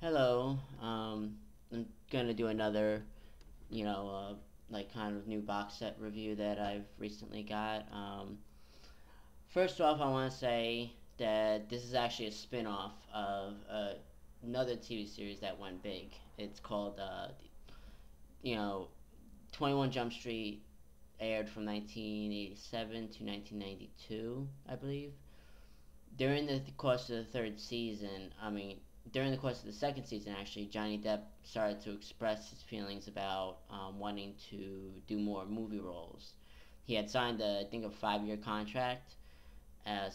Hello. I'm gonna do another, like kind of new box set review that I've recently got. First off, I want to say that this is actually a spin-off of another TV series that went big. It's called, you know, 21 Jump Street aired from 1987 to 1992, I believe. During the course of the third season, during the course of the second season, actually, Johnny Depp started to express his feelings about wanting to do more movie roles. He had signed, I think, a 5-year contract,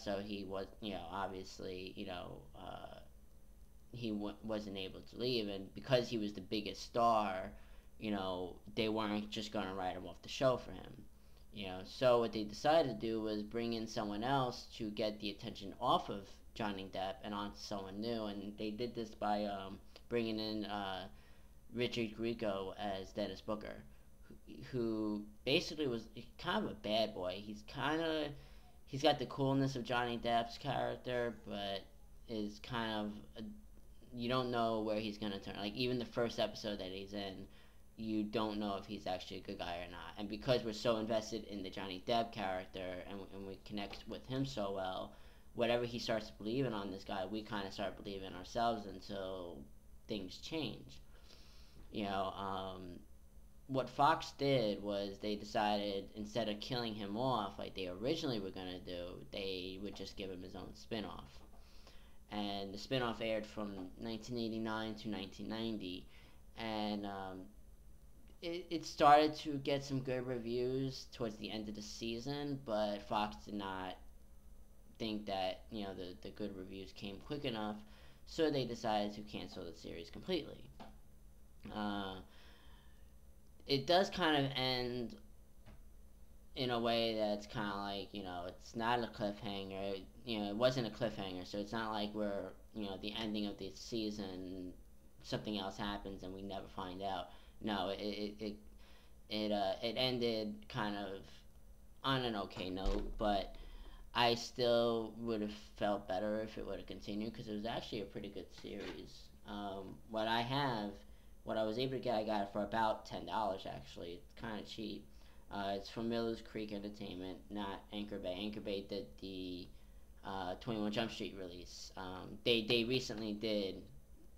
so he was, obviously, wasn't able to leave, and because he was the biggest star, they weren't just going to write him off the show for him. So what they decided to do was bring in someone else to get the attention off of Johnny Depp and onto someone new, and they did this by bringing in Richard Grieco as Dennis Booker, who basically was kind of a bad boy. He's got the coolness of Johnny Depp's character, but is kind of you don't know where he's gonna turn. Like even the first episode that he's in, you don't know if he's actually a good guy or not. And because we're so invested in the Johnny Depp character and we connect with him so well, whatever he starts believing on this guy, we kind of start believing ourselves until things change. You know, what Fox did was they decided instead of killing him off like they originally were going to do, they would just give him his own spin off. And the spin off aired from 1989 to 1990. And it started to get some good reviews towards the end of the season, but Fox did not think that the good reviews came quick enough, so they decided to cancel the series completely. Uh, it does kind of end in a way that's kind of like it's not a cliffhanger. It wasn't a cliffhanger, so it's not like we're the ending of the season, something else happens and we never find out. No, it ended kind of on an okay note, but I still would have felt better if it would have continued because it was actually a pretty good series. What I was able to get, I got it for about $10 actually. It's kind of cheap. It's from Miller's Creek Entertainment, not Anchor Bay. Anchor Bay did the 21 Jump Street release. They recently did,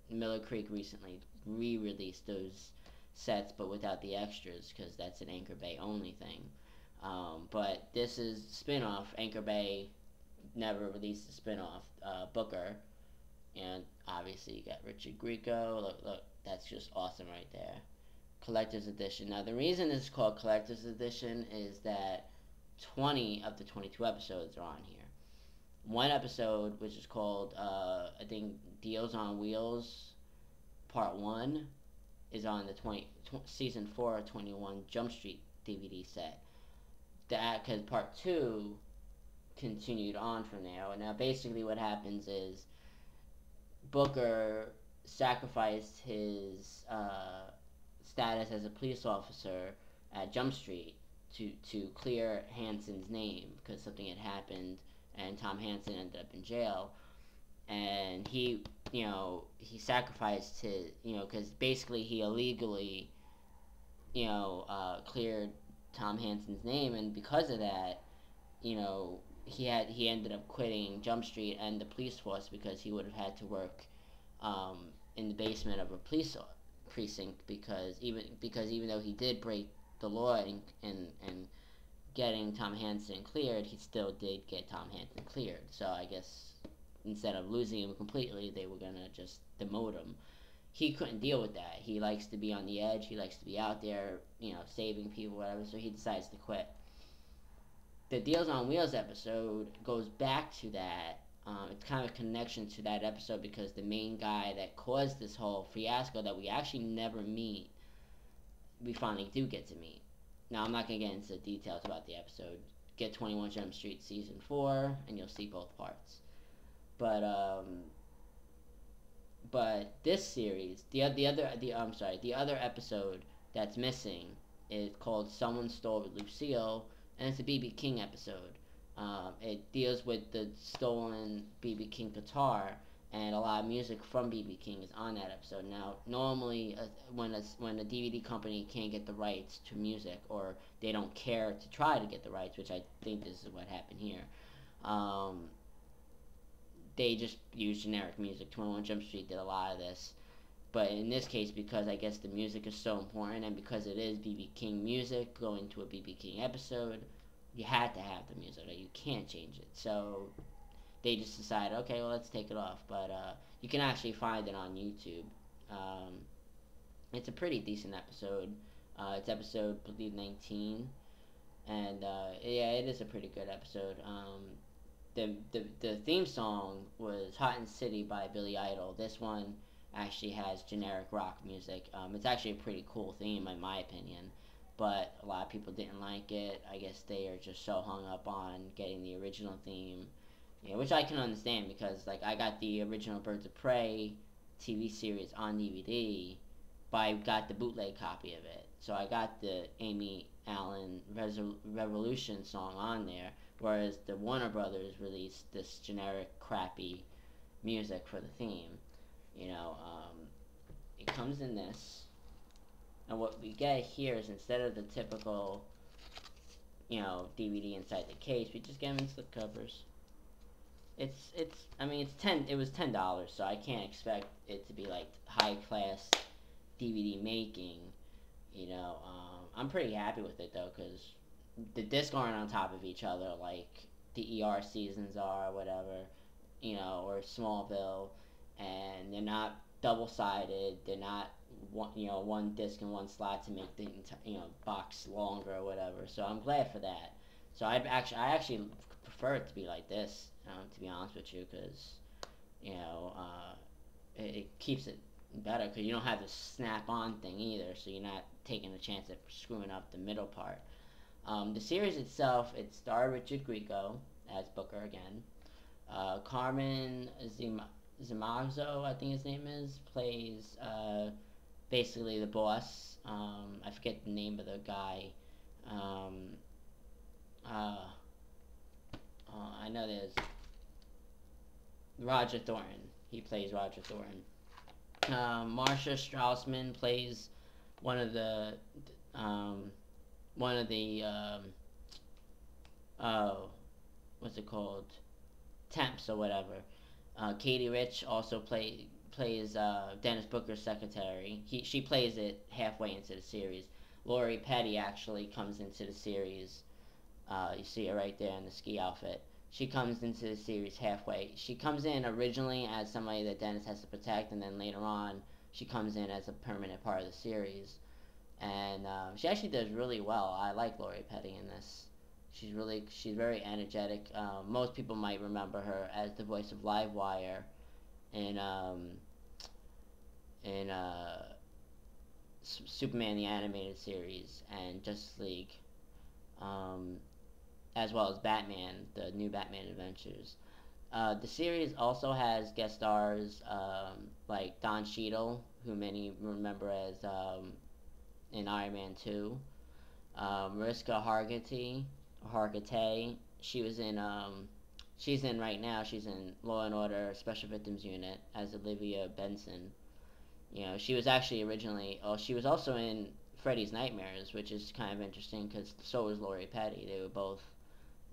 Miller Creek recently re-released those sets but without the extras because that's an Anchor Bay only thing. But this is spin-off. Anchor Bay never released a spin-off. Booker, and obviously you got Richard Grieco. Look, that's just awesome right there. Collector's edition. Now the reason it's called Collector's edition is that 20 of the 22 episodes are on here. One episode, which is called I think Deals on Wheels, Part 1, is on the season 4 of 21 Jump Street DVD set. That because Part 2 continued on from there. Now basically what happens is Booker sacrificed his status as a police officer at Jump Street to clear Hanson's name because something had happened and Tom Hanson ended up in jail. And he sacrificed his because basically he illegally cleared Tom Hanson's name, and because of that, he ended up quitting Jump Street and the police force because he would have had to work in the basement of a police precinct because even though he did break the law and getting Tom Hanson cleared, he still did get Tom Hanson cleared. So I guess instead of losing him completely, they were gonna just demote him. He couldn't deal with that. He likes to be on the edge. He likes to be out there, saving people, whatever. So he decides to quit. The Deals on Wheels episode goes back to that. It's kind of a connection to that episode because the main guy that caused this whole fiasco that we actually never meet, we finally do get to meet. Now, I'm not going to get into details about the episode. Get 21 Jump Street Season 4, and you'll see both parts. But this series, the other episode that's missing is called Someone Stole Lucille, and it's a BB King episode. It deals with the stolen BB King guitar, and a lot of music from BB King is on that episode. Now, normally, when a DVD company can't get the rights to music, or they don't care to try to get the rights, which I think this is what happened here, um, they just use generic music. 21 Jump Street did a lot of this. But in this case, because I guess the music is so important, and because it is BB King music going to a BB King episode, you had to have the music. You can't change it. So they just decided, okay, well, let's take it off. But you can actually find it on YouTube. It's a pretty decent episode. It's episode, I believe, 19. And yeah, it is a pretty good episode. The theme song was Hot in City by Billy Idol. This one actually has generic rock music. It's actually a pretty cool theme, in my opinion. But a lot of people didn't like it. I guess they are just so hung up on getting the original theme. Yeah, which I can understand, because like I got the original Birds of Prey TV series on DVD, but I got the bootleg copy of it. So I got the Amy Allen Revolution song on there, whereas the Warner Brothers released this generic crappy music for the theme. It comes in this, and what we get here is, instead of the typical DVD inside the case, we just get them in slip covers. It was $10, so I can't expect it to be like high class DVD making. I'm pretty happy with it though, because the discs aren't on top of each other like the ER seasons are, or whatever, or Smallville, and they're not double sided. They're not one disc in one slot to make the box longer or whatever. So I'm glad for that. So I actually prefer it to be like this, to be honest with you, because it keeps it better, because you don't have the snap-on thing either, so you're not taking a chance at screwing up the middle part. The series itself, it starred Richard Grieco as Booker again. Carmen Zimazzo, I think his name is, plays basically the boss. I forget the name of the guy. I know there's Roger Thornton. He plays Roger Thornton. Marcia Strassman plays one of the what's it called, temps or whatever. Katie Rich also plays Dennis Booker's secretary. She plays it halfway into the series. Lori Petty actually comes into the series. You see her right there in the ski outfit. She comes into the series halfway. She comes in originally as somebody that Dennis has to protect, and then later on she comes in as a permanent part of the series. And she actually does really well. I like Lori Petty in this. She's very energetic. Most people might remember her as the voice of Livewire in Superman the Animated Series and Justice League, as well as Batman, the new Batman Adventures. The series also has guest stars like Don Cheadle, who many remember as in Iron Man 2. Mariska Hargitay. She's in right now. She's in Law and Order Special Victims Unit as Olivia Benson. She was actually originally. Oh, she was also in Freddy's Nightmares, which is kind of interesting because so was Lori Petty. They were both,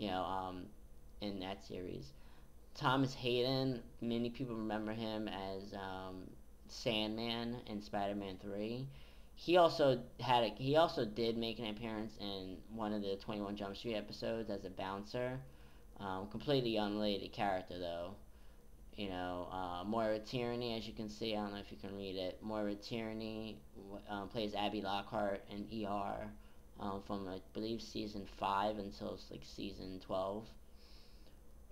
in that series. Thomas Hayden. Many people remember him as Sandman in Spider-Man 3. He also did make an appearance in one of the 21 Jump Street episodes as a bouncer. Completely unrelated character though. Moira Tierney, as you can see, I don't know if you can read it. Moira Tierney plays Abby Lockhart in ER from I believe season 5 until like season 12.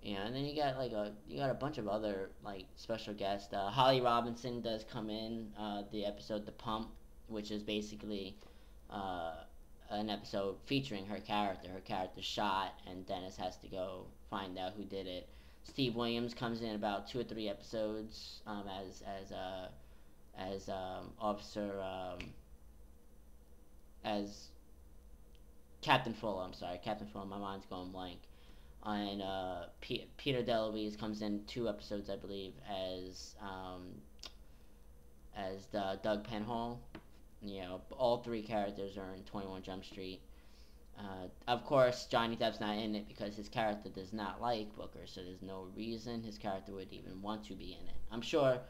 And then you got a bunch of other like special guests. Holly Robinson does come in the episode The Pump, which is basically an episode featuring her character. Her character's shot, and Dennis has to go find out who did it. Steve Williams comes in about 2 or 3 episodes as officer as Captain Fuller. I'm sorry, Captain Fuller. My mind's going blank. And Peter Deluise comes in 2 episodes, I believe, as the Doug Penhall. You know, all 3 characters are in 21 Jump Street. Of course, Johnny Depp's not in it because his character does not like Booker, so there's no reason his character would even want to be in it. I'm sure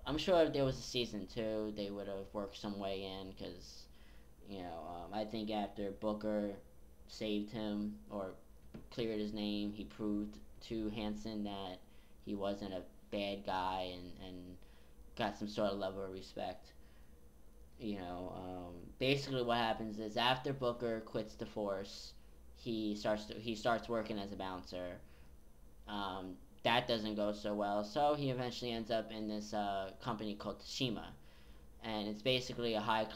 if there was a season 2, they would have worked some way in because, I think after Booker saved him or cleared his name, he proved to Hanson that he wasn't a bad guy and got some sort of level of respect. Basically what happens is after Booker quits the force, he starts working as a bouncer. That doesn't go so well, so he eventually ends up in this company called Tashima, and it's basically a high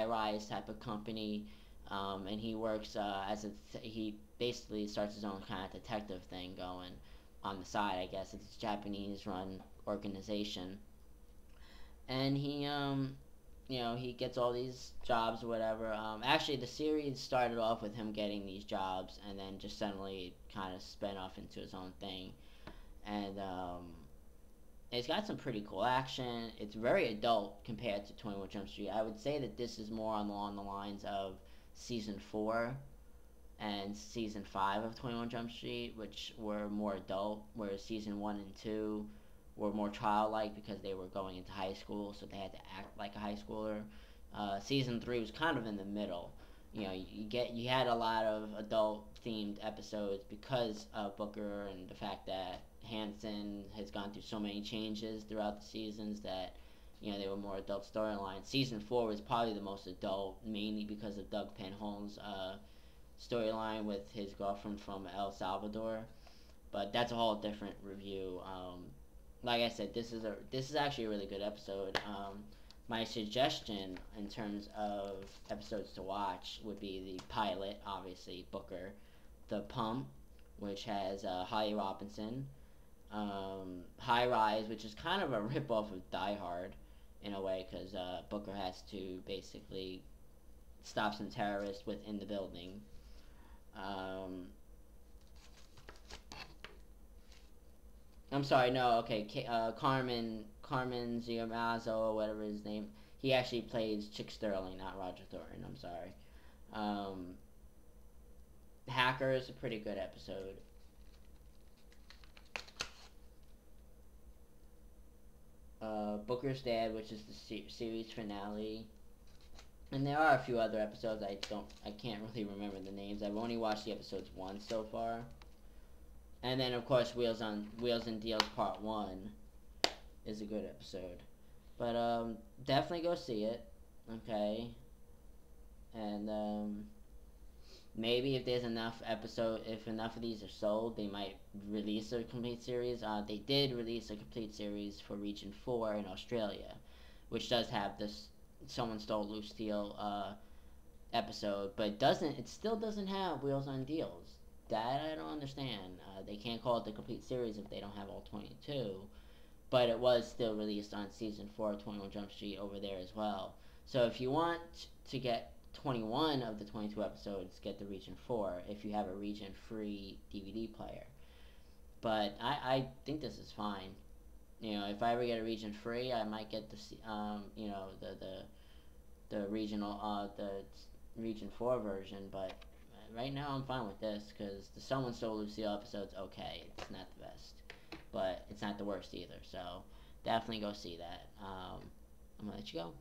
rise type of company. And he works he basically starts his own kind of detective thing going on the side. I guess it's a Japanese run organization, and he gets all these jobs or whatever. Actually, the series started off with him getting these jobs, and then just suddenly kind of spun off into his own thing. And it's got some pretty cool action. It's very adult compared to 21 Jump Street. I would say that this is more along the lines of season 4 and season 5 of 21 Jump Street, which were more adult, whereas season 1 and 2 were more childlike because they were going into high school, so they had to act like a high schooler. Season 3 was kind of in the middle. You had a lot of adult themed episodes because of Booker and the fact that Hanson has gone through so many changes throughout the seasons that they were more adult storylines. Season 4 was probably the most adult, mainly because of Doug Penhall's storyline with his girlfriend from El Salvador. But that's a whole different review. Like I said, this is actually a really good episode. My suggestion in terms of episodes to watch would be the pilot, obviously Booker, the Pump, which has Holly Robinson, High Rise, which is kind of a ripoff of Die Hard in a way because Booker has to basically stop some terrorists within the building. I'm sorry, no, okay, Carmen Giamazzo, or whatever his name, he actually plays Chick Sterling, not Roger Thornton, I'm sorry. Hacker is a pretty good episode. Booker's Dad, which is the series finale. And there are a few other episodes I can't really remember the names. I've only watched the episodes once so far. And then of course Wheels and Deals Part 1 is a good episode. But definitely go see it. Okay. And maybe if enough of these are sold, they might release a complete series. They did release a complete series for Region 4 in Australia, which does have this Someone Stole Loose Steel episode, but it still doesn't have Wheels on Deals. That I don't understand. They can't call it the complete series if they don't have all 22, but it was still released on season 4 of 21 Jump Street over there as well. So if you want to get 21 of the 22 episodes, get the Region 4 if you have a Region free DVD player. But I think this is fine. If I ever get a Region free, I might get the regional the Region 4 version, but right now I'm fine with this because the Someone Stole Lucille episode's okay. It's not the best, but it's not the worst either, so definitely go see that. I'm gonna let you go.